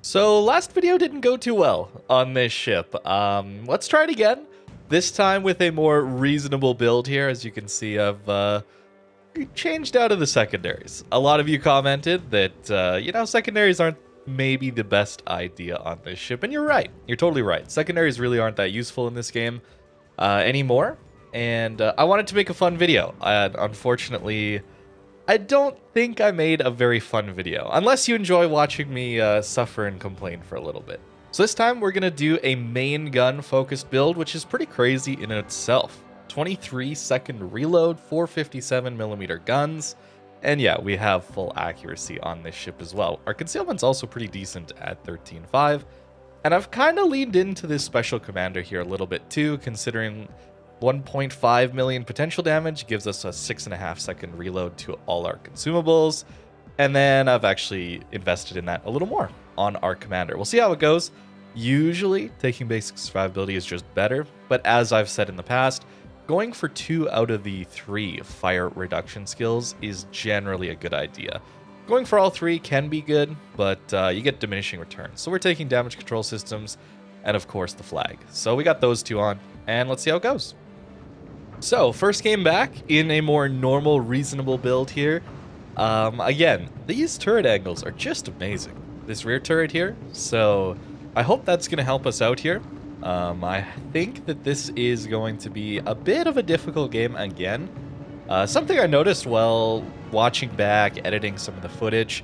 So last video didn't go too well on this ship. Let's try it again. This time with a more reasonable build here. As you can see, I've changed out of the secondaries. A lot of you commented that, secondaries aren't maybe the best idea on this ship. And you're right. You're totally right. Secondaries really aren't that useful in this game anymore. And I wanted to make a fun video. Unfortunately, I don't think I made a very fun video, unless you enjoy watching me suffer and complain for a little bit. So this time we're going to do a main gun focused build, which is pretty crazy in itself. 23-second reload, 457mm guns, and yeah, we have full accuracy on this ship as well. Our concealment's also pretty decent at 13.5, and I've kind of leaned into this special commander here a little bit too, considering 1.5 million potential damage gives us a 6.5-second reload to all our consumables. And then I've actually invested in that a little more on our commander. We'll see how it goes. Usually, taking basic survivability is just better. But as I've said in the past, going for 2 out of the 3 fire reduction skills is generally a good idea. Going for all 3 can be good, but you get diminishing returns. So we're taking damage control systems and, of course, the flag. So we got those 2 on, and let's see how it goes. So, first game back in a more normal, reasonable build here. Again, these turret angles are just amazing. This rear turret here, so I hope that's going to help us out here. I think that this is going to be a bit of a difficult game again. Something I noticed while watching back, editing some of the footage,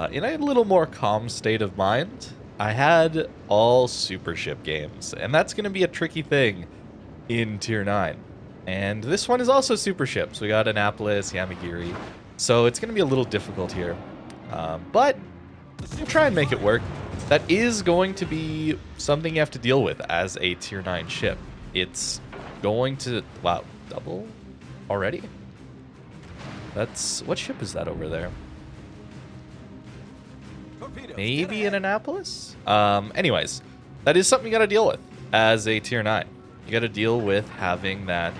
in a little more calm state of mind, I had all super ship games, and that's going to be a tricky thing in Tier 9. And this one is also super ships. We got Annapolis, Yamagiri. So it's going to be a little difficult here. But we'll try and make it work. That is going to be something you have to deal with as a Tier 9 ship. It's going to... Wow, double already? That's... What ship is that over there? Maybe an Annapolis? Anyways, that is something you got to deal with as a Tier 9. You got to deal with having that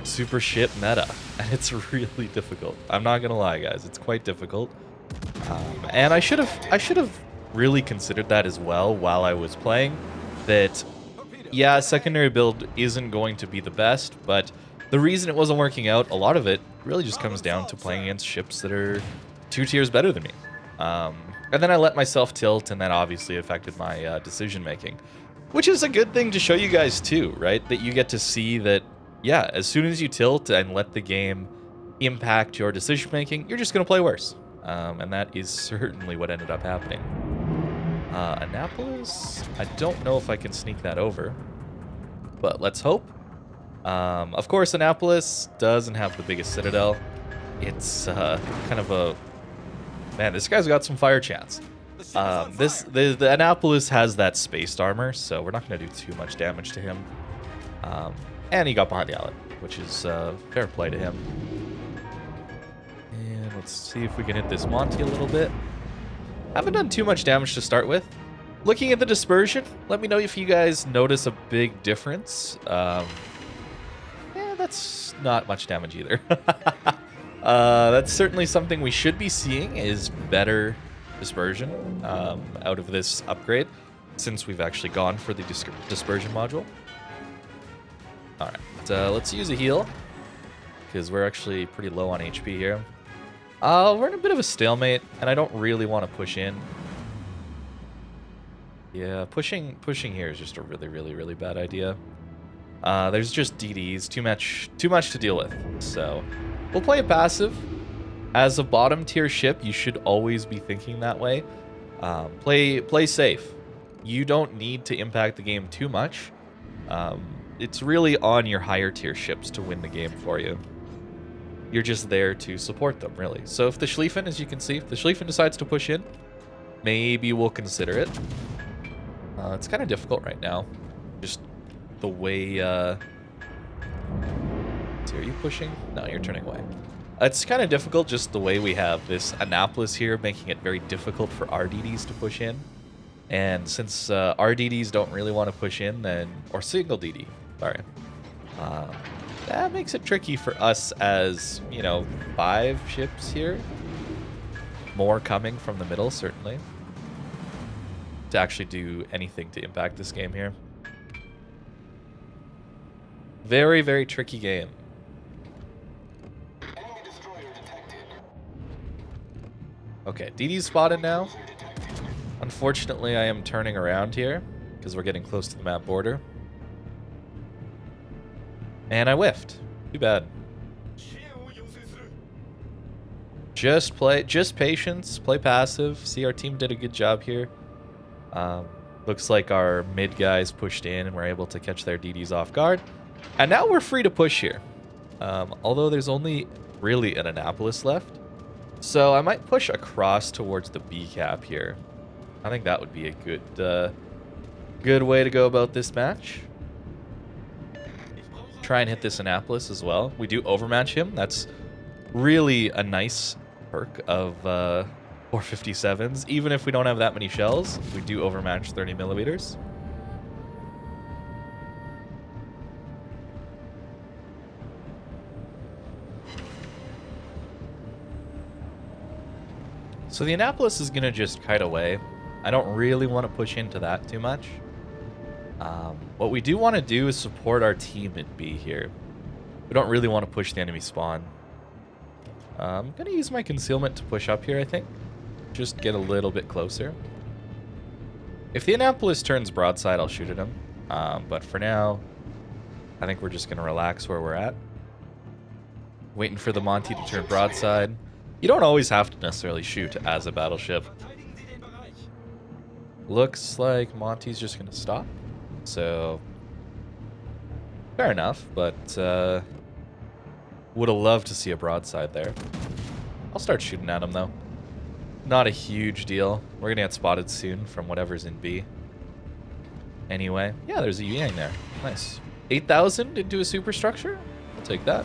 super ship meta, and it's really difficult. I'm not gonna lie, guys, it's quite difficult. And I should have really considered that as well while I was playing. That yeah, secondary build isn't going to be the best, but the reason it wasn't working out, a lot of it really just comes down to playing against ships that are 2 tiers better than me. And then I let myself tilt, and that obviously affected my decision making. Which is a good thing to show you guys too, right? That you get to see that, yeah, as soon as you tilt and let the game impact your decision making, you're just going to play worse. And that is certainly what ended up happening. Annapolis? I don't know if I can sneak that over, but let's hope. Of course, Annapolis doesn't have the biggest citadel. It's kind of a... Man, this guy's got some fire chance. The Annapolis has that spaced armor, so we're not going to do too much damage to him. And he got behind the islet, which is fair play to him. And let's see if we can hit this Monty a little bit. Haven't done too much damage to start with. Looking at the dispersion, let me know if you guys notice a big difference. Yeah, that's not much damage either. That's certainly something we should be seeing, is better dispersion out of this upgrade, since we've actually gone for the dispersion module. Alright, let's use a heal, because we're actually pretty low on HP here. We're in a bit of a stalemate, and I don't really want to push in. Yeah, pushing here is just a really bad idea. There's just DDs, too much to deal with, so we'll play it passive. As a bottom tier ship, you should always be thinking that way. Play safe. You don't need to impact the game too much. It's really on your higher tier ships to win the game for you. You're just there to support them, really. So if the Schlieffen, as you can see, if the Schlieffen decides to push in, maybe we'll consider it. It's kind of difficult right now. Just the way... So are you pushing? No, you're turning away. It's kind of difficult just the way we have this Annapolis here, making it very difficult for RDDs to push in. And since RDDs don't really want to push in, then... Or single DD, sorry. That makes it tricky for us as, 5 ships here. More coming from the middle, certainly. to actually do anything to impact this game here. Very, very tricky game. Okay, DD's spotted now. Unfortunately, I am turning around here because we're getting close to the map border. And I whiffed. Too bad. Just patience, play passive. See, our team did a good job here. Looks like our mid guys pushed in and were able to catch their DDs off guard. And now we're free to push here. Although there's only really an Annapolis left. So I might push across towards the B cap here. I think that would be a good way to go about this match. Try and hit this Annapolis as well. We do overmatch him. That's really a nice perk of 457s. Even if we don't have that many shells, we do overmatch 30 millimeters. So the Annapolis is going to just kite away. I don't really want to push into that too much. What we do want to do is support our team at B here. We don't really want to push the enemy spawn. I'm going to use my concealment to push up here, I think. Just get a little bit closer. If the Annapolis turns broadside, I'll shoot at him. But for now, I think we're just going to relax where we're at. Waiting for the Monty to turn broadside. You don't always have to necessarily shoot as a battleship. Looks like Monty's just going to stop. So, fair enough, but would have loved to see a broadside there. I'll start shooting at him, though. Not a huge deal. We're going to get spotted soon from whatever's in B. Anyway, yeah, there's a Yang there. Nice. 8,000 into a superstructure? I'll take that.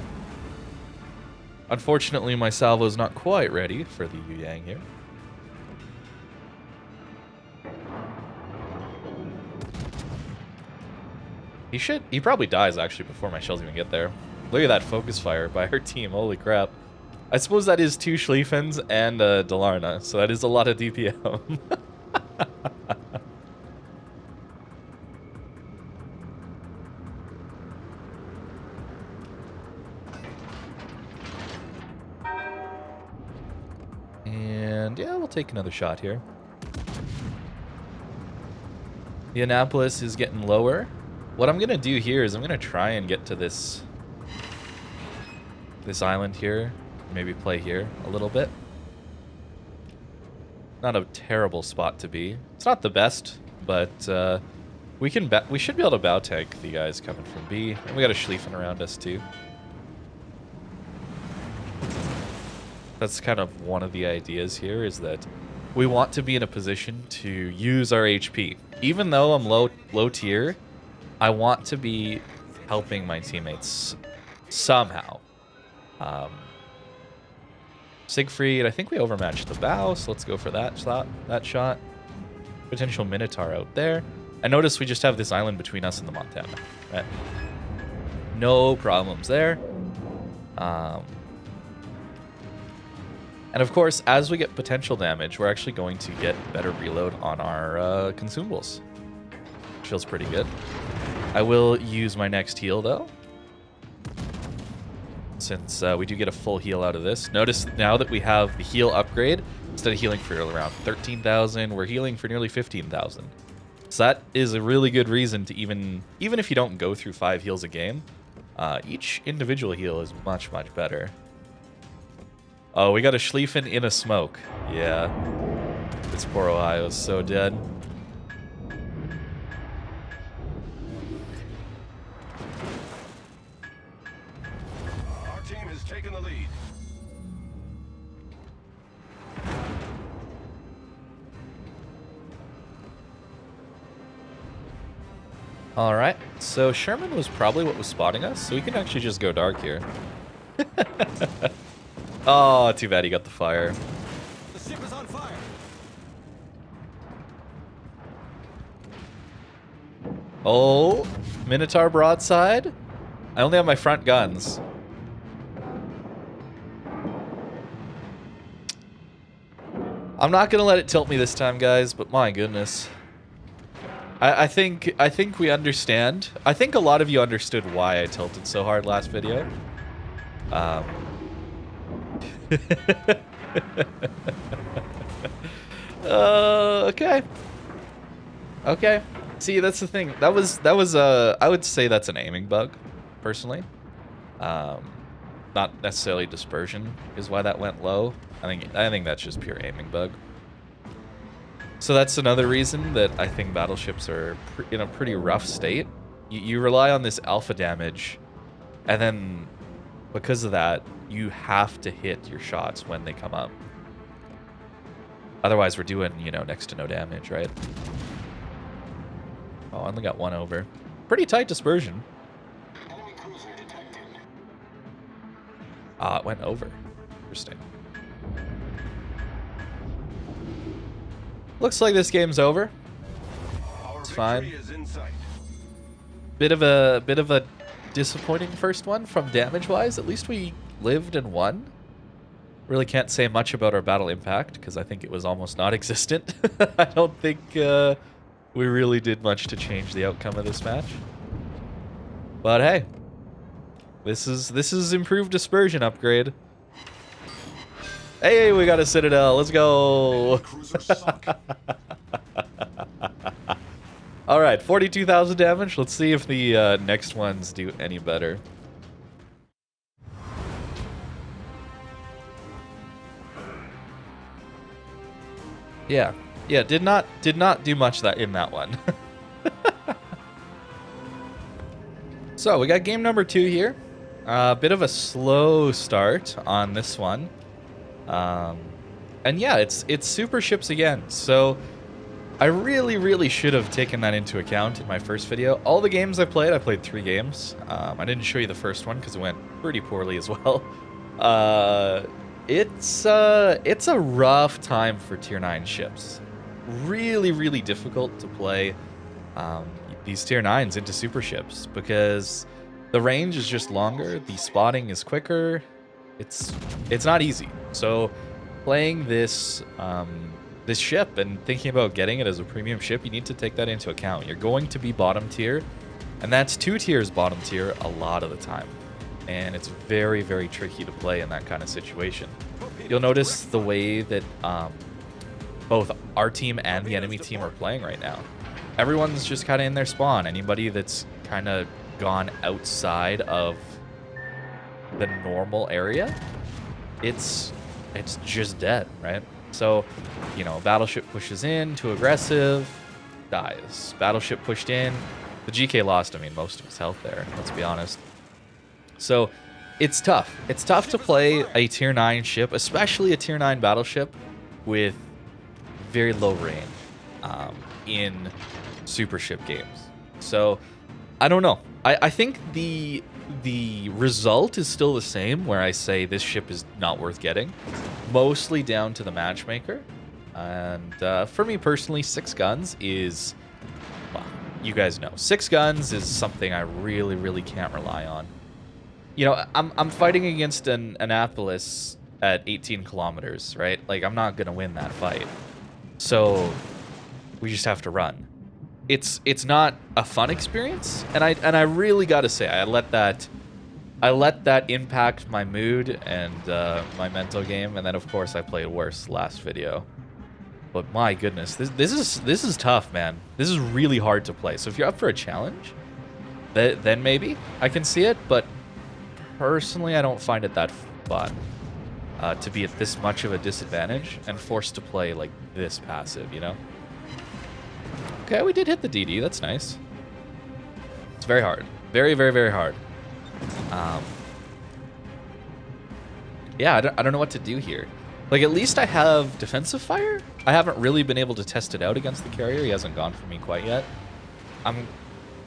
Unfortunately, my salvo's not quite ready for the Yang here. He probably dies, actually, before my shells even get there. Look at that focus fire by her team. Holy crap. I suppose that is 2 Schlieffens and a Dalarna, so that is a lot of DPM. And yeah, we'll take another shot here. The Annapolis is getting lower. What I'm gonna do here is I'm gonna try and get to this island here. Maybe play here a little bit. Not a terrible spot to be. It's not the best, but we should be able to bow tank the guys coming from B. And we got a Schlieffen around us too. That's kind of one of the ideas here, is that we want to be in a position to use our HP. Even though I'm low tier, I want to be helping my teammates somehow. Siegfried, I think we overmatched the bow, so let's go for that shot. Potential Minotaur out there. And notice we just have this island between us and the Montana. Right? No problems there. And of course, as we get potential damage, we're actually going to get better reload on our consumables. Which feels pretty good. I will use my next heal, though. Since we do get a full heal out of this. Notice now that we have the heal upgrade, instead of healing for around 13,000, we're healing for nearly 15,000. So that is a really good reason to even if you don't go through 5 heals a game, each individual heal is much, much better. Oh, we got a Schlieffen in a smoke. Yeah. This poor Ohio's so dead. Our team has taken the lead. All right. So Sherman was probably what was spotting us, so we can actually just go dark here. Oh, too bad he got the fire. The ship is on fire. Oh, Minotaur broadside. I only have my front guns. I'm not going to let it tilt me this time, guys, but my goodness. I think we understand. I think a lot of you understood why I tilted so hard last video. Okay. Okay. See, that's the thing. That was I would say that's an aiming bug, personally. Not necessarily dispersion is why that went low. I think that's just pure aiming bug. So that's another reason that I think battleships are in a pretty rough state. You rely on this alpha damage, and then because of that, you have to hit your shots when they come up. Otherwise, we're doing, you know, next to no damage, right? Oh, I only got one over. Pretty tight dispersion. Ah, it went over. Interesting. Looks like this game's over. It's fine. Bit of a disappointing first one from damage-wise. At least we lived and won. Really can't say much about our battle impact because I think it was almost non-existent. I don't think we really did much to change the outcome of this match. But hey, this is improved dispersion upgrade. Hey, we got a Citadel. Let's go. All right, 42,000 damage. Let's see if the next ones do any better. Yeah, did not do much in that one. So we got game number 2 here. A bit of a slow start on this one. And yeah, it's super ships again. So I really should have taken that into account in my first video. All the games I played 3 games. I didn't show you the first one because it went pretty poorly as well. It's a rough time for tier 9 ships. Really difficult to play these tier 9s into super ships because the range is just longer, the spotting is quicker. It's not easy. So playing this this ship and thinking about getting it as a premium ship, you need to take that into account. You're going to be bottom tier, and that's 2 tiers bottom tier a lot of the time. And it's very tricky to play in that kind of situation. You'll notice the way that both our team and the enemy team are playing right now. Everyone's just kind of in their spawn. Anybody that's kind of gone outside of the normal area, it's just dead, right? So, you know, Battleship pushes in, too aggressive, dies. Battleship pushed in, the GK lost, I mean, most of his health there, let's be honest. So, it's tough. It's tough to play a tier 9 ship, especially a tier 9 battleship, with very low range in super ship games. So, I don't know. I think the result is still the same, where I say this ship is not worth getting. Mostly down to the matchmaker. And for me personally, 6 guns is, well, you guys know. 6 guns is something I really can't rely on. You know, I'm fighting against an Annapolis at 18 kilometers, right? Like, I'm not going to win that fight. So, we just have to run. It's not a fun experience, and I really got to say, I let that impact my mood and my mental game, and then of course I played worse last video. But my goodness, this is tough, man. This is really hard to play. So if you're up for a challenge, then maybe I can see it. But personally, I don't find it that fun to be at this much of a disadvantage and forced to play like this passive, you know? Okay, we did hit the DD. That's nice. It's very hard. Very hard. Yeah, I don't know what to do here. Like, at least I have defensive fire. I haven't really been able to test it out against the carrier. He hasn't gone for me quite yet. I'm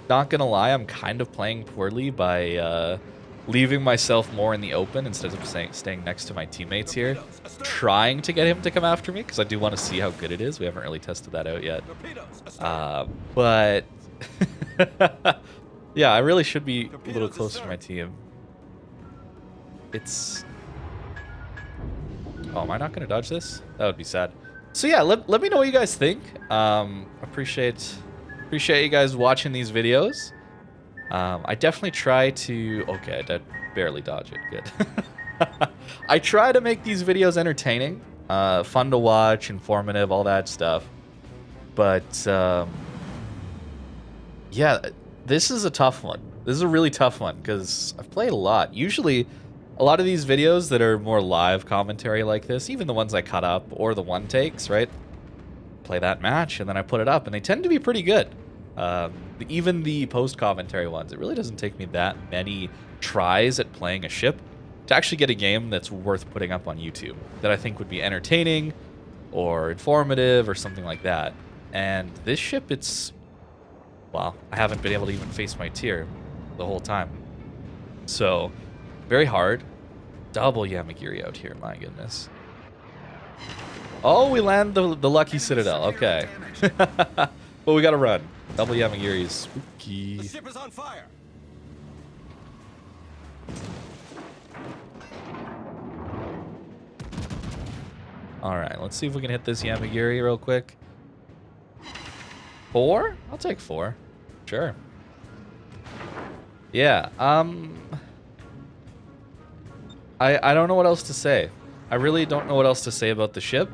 not gonna lie, I'm kind of playing poorly by leaving myself more in the open instead of staying next to my teammates here. Trying to get him to come after me, because I do want to see how good it is. We haven't really tested that out yet. But... yeah, I really should be a little closer to my team. It's... Oh, am I not going to dodge this? That would be sad. So yeah, let me know what you guys think. Appreciate Appreciate you guys watching these videos. I definitely try to... Okay, I did barely dodge it. Good. I try to make these videos entertaining, fun to watch, informative, all that stuff. But, yeah, this is a tough one. This is a really tough one because I've played a lot. Usually, a lot of these videos that are more live commentary like this, even the ones I cut up or the one takes, right? Play that match and then I put it up and they tend to be pretty good. Even the post commentary ones, it really doesn't take me that many tries at playing a ship to actually get a game that's worth putting up on YouTube that I think would be entertaining or informative or something like that. And this ship, it's, well, I haven't been able to even face my tier the whole time. So, very hard. Double Yamagiri out here, my goodness. Oh, we land the lucky Citadel. Okay. But we gotta run. Double Yamagiri is spooky. The ship is on fire. Alright, let's see if we can hit this Yamagiri real quick. 4? I'll take 4. Sure. Yeah, I don't know what else to say. I really don't know what else to say about the ship.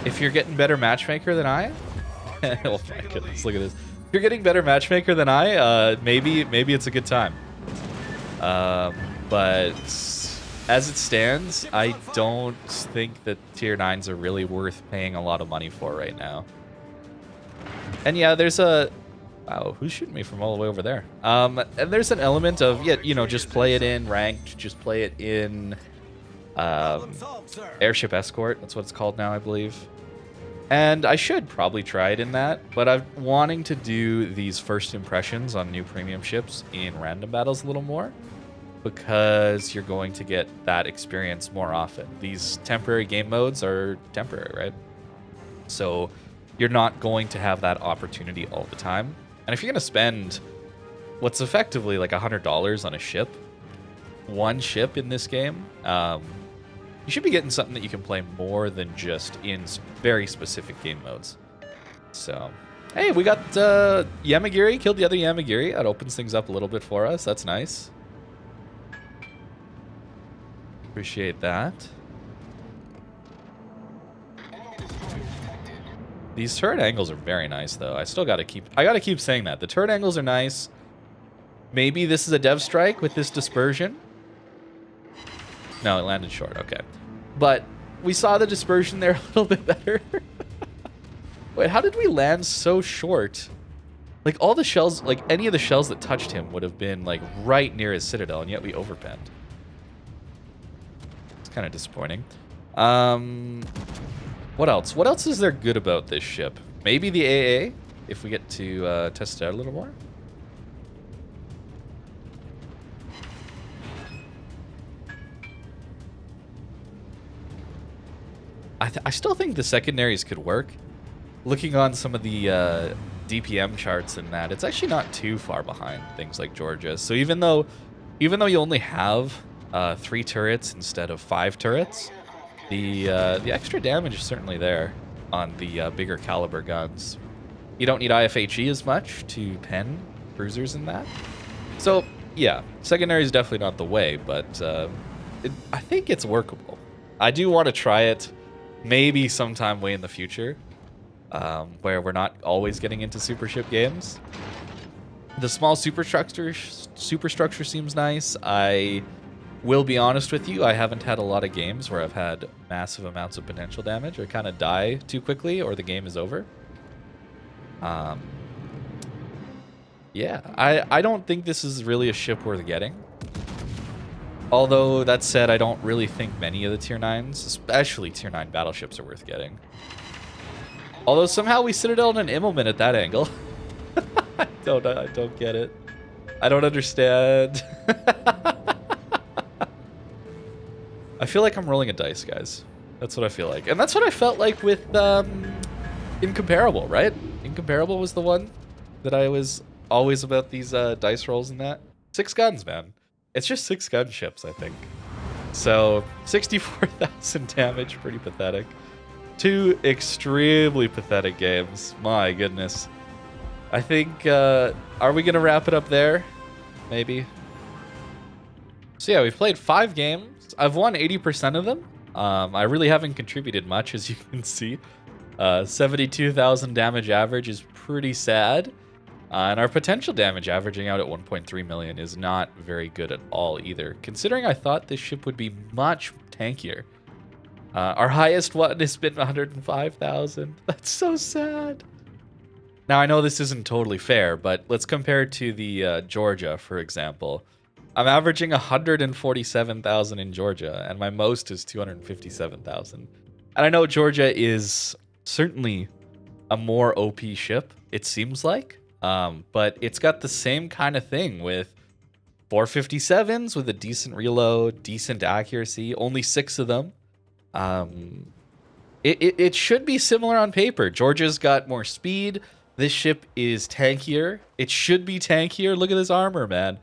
If you're getting better matchmaker than I... oh my goodness, look at this. If you're getting better matchmaker than I, maybe it's a good time. But as it stands, I don't think that tier 9s are really worth paying a lot of money for right now. And yeah, there's a... Wow, who's shooting me from all the way over there? And there's an element of, yeah, you know, just play it in ranked, just play it in airship escort. That's what it's called now, I believe. And I should probably try it in that, but I'm wanting to do these first impressions on new premium ships in random battles a little more because you're going to get that experience more often. These temporary game modes are temporary, right? So you're not going to have that opportunity all the time. And if you're going to spend what's effectively like $100 on a ship, one ship in this game, you should be getting something that you can play more than just in very specific game modes. So, hey, we got Yamagiri, killed the other Yamagiri. That opens things up a little bit for us. That's nice. Appreciate that. These turret angles are very nice, though. I gotta keep saying that. The turret angles are nice. Maybe this is a dev strike with this dispersion. No, it landed short. Okay. But we saw the dispersion there a little bit better. Wait, how did we land so short? Like, all the shells, like, any of the shells that touched him would have been, like, right near his citadel, and yet we overpenned. It's kind of disappointing. What else? What else is there good about this ship? Maybe the AA, if we get to test it out a little more. I still think the secondaries could work. Looking on some of the DPM charts and that, it's actually not too far behind things like Georgia. So even though you only have 3 turrets instead of 5 turrets, the extra damage is certainly there on the bigger caliber guns. You don't need IFHE as much to pen cruisers in that. So yeah, secondary is definitely not the way, but I think it's workable. I do want to try it. Maybe sometime way in the future, where we're not always getting into super ship games. The small superstructure seems nice. I will be honest with you, I haven't had a lot of games where I've had massive amounts of potential damage or kind of die too quickly or the game is over. Yeah, I don't think this is really a ship worth getting. Although, that said, I don't really think many of the Tier 9s, especially Tier 9 battleships, are worth getting. Although, somehow we citadeled an Immelman at that angle. I don't get it. I don't understand. I feel like I'm rolling a dice, guys. That's what I feel like. And that's what I felt like with Incomparable, right? Incomparable was the one that I was always about these dice rolls and that. 6 guns, man. It's just 6 gunships, I think. So, 64,000 damage, pretty pathetic. Two extremely pathetic games. My goodness. I think, are we going to wrap it up there? Maybe. So yeah, we've played 5 games. I've won 80% of them. I really haven't contributed much, as you can see. 72,000 damage average is pretty sad. And our potential damage averaging out at 1.3 million is not very good at all either, considering I thought this ship would be much tankier. Our highest one has been 105,000. That's so sad. Now, I know this isn't totally fair, but let's compare it to the Georgia, for example. I'm averaging 147,000 in Georgia, and my most is 257,000. And I know Georgia is certainly a more OP ship, it seems like, but it's got the same kind of thing with 457s with a decent reload, decent accuracy, only 6 of them. It should be similar on paper. Georgia's got more speed. This ship is tankier. It should be tankier. Look at this armor, man.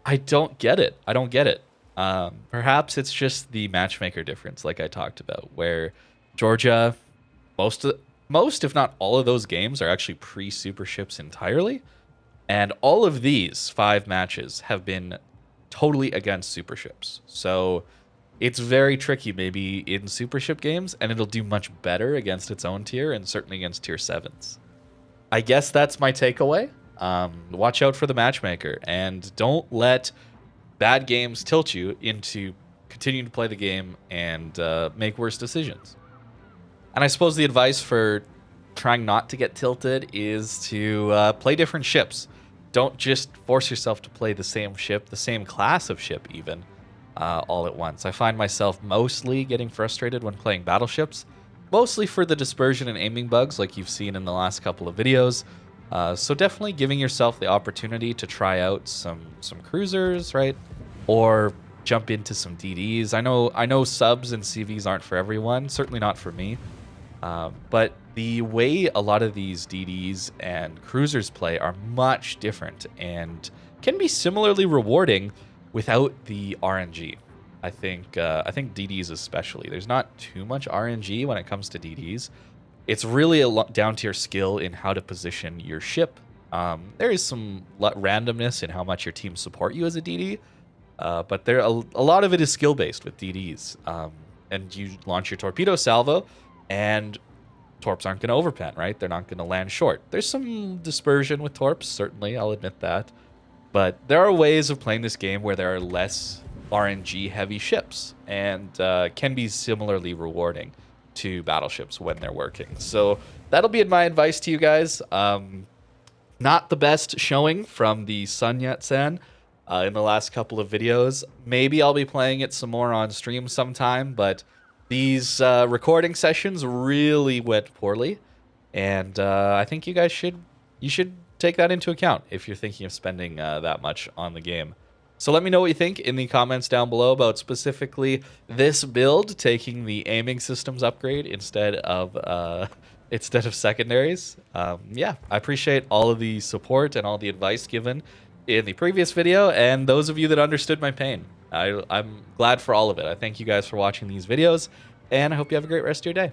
I don't get it. I don't get it. Perhaps it's just the matchmaker difference, like I talked about, where Georgia, most if not all of those games are actually pre-super ships entirely, and all of these 5 matches have been totally against super ships. So it's very tricky maybe in super ship games, and it'll do much better against its own tier and certainly against tier 7s. I guess that's my takeaway. Watch out for the matchmaker, and don't let bad games tilt you into continuing to play the game and make worse decisions. And I suppose the advice for trying not to get tilted is to play different ships. Don't just force yourself to play the same ship, the same class of ship even, all at once. I find myself mostly getting frustrated when playing battleships, mostly for the dispersion and aiming bugs like you've seen in the last couple of videos. So definitely giving yourself the opportunity to try out some cruisers, right? Or jump into some DDs. I know subs and CVs aren't for everyone, certainly not for me. But the way a lot of these DDs and cruisers play are much different and can be similarly rewarding without the RNG. I think DDs especially. There's not too much RNG when it comes to DDs. It's really a lot down to your skill in how to position your ship. There is some randomness in how much your team support you as a DD, but a lot of it is skill-based with DDs. And you launch your torpedo salvo, and torps aren't going to overpen, right? They're not going to land short. There's some dispersion with torps, certainly, I'll admit that. But there are ways of playing this game where there are less RNG-heavy ships, and can be similarly rewarding to battleships when they're working. So that'll be my advice to you guys. Not the best showing from the Sun Yat-Sen in the last couple of videos. Maybe I'll be playing it some more on stream sometime, but these recording sessions really went poorly, and I think you guys should take that into account if you're thinking of spending that much on the game. So let me know what you think in the comments down below about specifically this build taking the aiming systems upgrade instead of secondaries. Yeah, I appreciate all of the support and all the advice given in the previous video, and those of you that understood my pain. I'm glad for all of it. I thank you guys for watching these videos, and I hope you have a great rest of your day.